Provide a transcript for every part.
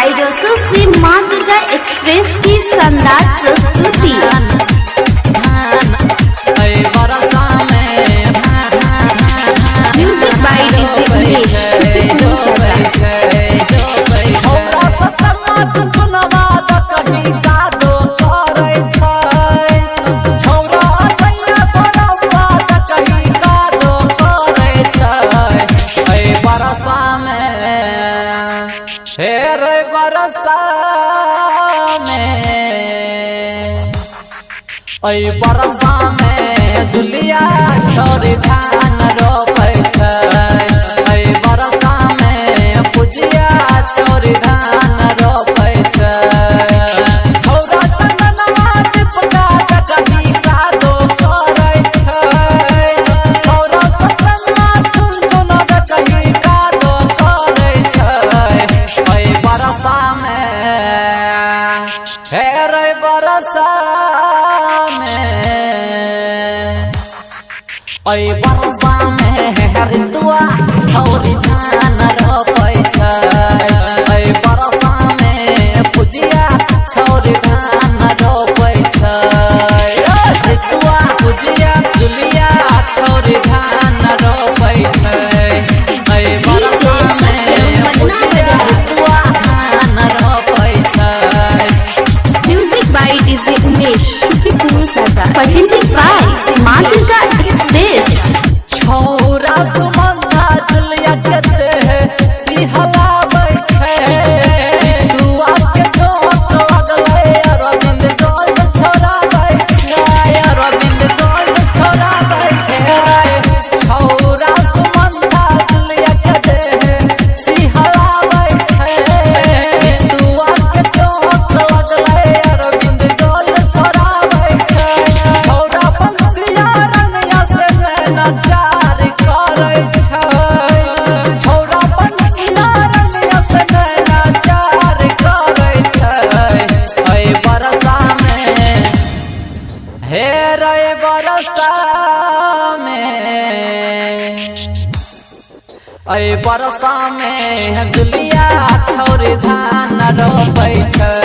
By रसों से माँ दुर्गा एक्सप्रेस की शानदार प्रस्तुति। म्यूजिक बाय बरसा में जुलिया छोरी धान रोपै छै। बरसा में पुजिया छोरी धान रोपै छै। छौरा चंदनवा टिपका कही कादो करै छै। छौरा चंदनवा चुन चुन कही कादो करै छै। बरसा में हे रे बरसा बरसा में हरिद्वा छोरी धान रोपै छै। बरसा में पुजिया छोरी धान रोपै छै। हरिद्वा पुजिया जुलिया छोरी धान रोपै छै। बरसा में पुजिया हरिद्वा धान रोपै छै। Music by DJ Umesh presented by माँ दुर्गा एक्सप्रेस। छौरा सुमंधा जुलिया कहते हैं सिहला बैठे। दुआ के चोट लगले अरविंद गोल्ड छोरा बैठे। अरविंद गोल्ड छोरा बैठे। छौरा सुमंधा जुलिया कहते हैं सिहला बैठे। दुआ के चोट लगले अरविंद गोल्ड छोरा बैठे। छौरा बंसिया रंगिया से नचार करै छै। छौरा बंसिया रंगिया से नचार करै छै। बरसा में हे रे बरसा में बरसा में जुलिया छोरी धान रोपै छै।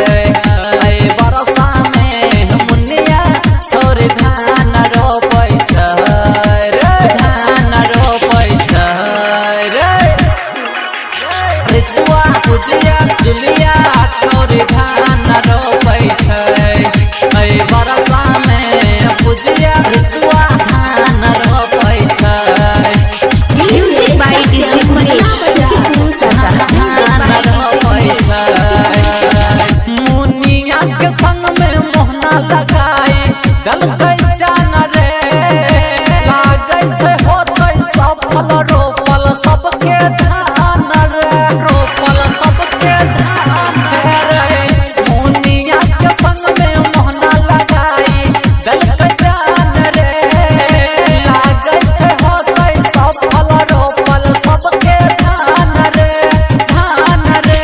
बरसा में मुनिया छोरी धान रोपै छै। धान रोपै छै। ऋतुआ पुजिया जुलिया छोरी धान रोपै छै। बरसा में पुजिया ऋतुआ धान रोपै छै। म्यूजिक बाय डीजे उमेश धान रोपै छै। मुनिया के संग में मोहना लगाई गलकै जान रे। लागै छै होतै सफल रोपल सबके धान रे। रोपल सबके धान रे। मुनिया के संग में मोहना लगाई गलकै जान रे। लागै छै होतै सफल रोपल सबके धान रे। धान रे।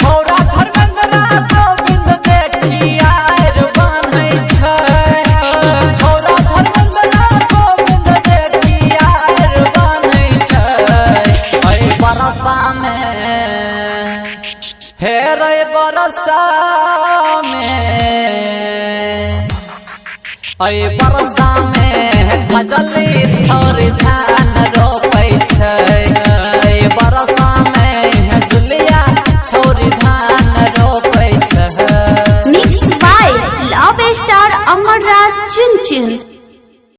छौरा धर्मेंद्रा गोविंद देखी आएर बनै छै। छौरा धर्मेंद्रा गोविंद देखी आएर बनै छै। बरसा में हे रे बरसा में बरसा में गजली छोरी धान रोपै छै। बरसा में जुलिया छोरी धान रोपै छै। मिक्स बाय लव स्टार अमर राज चुन चुन।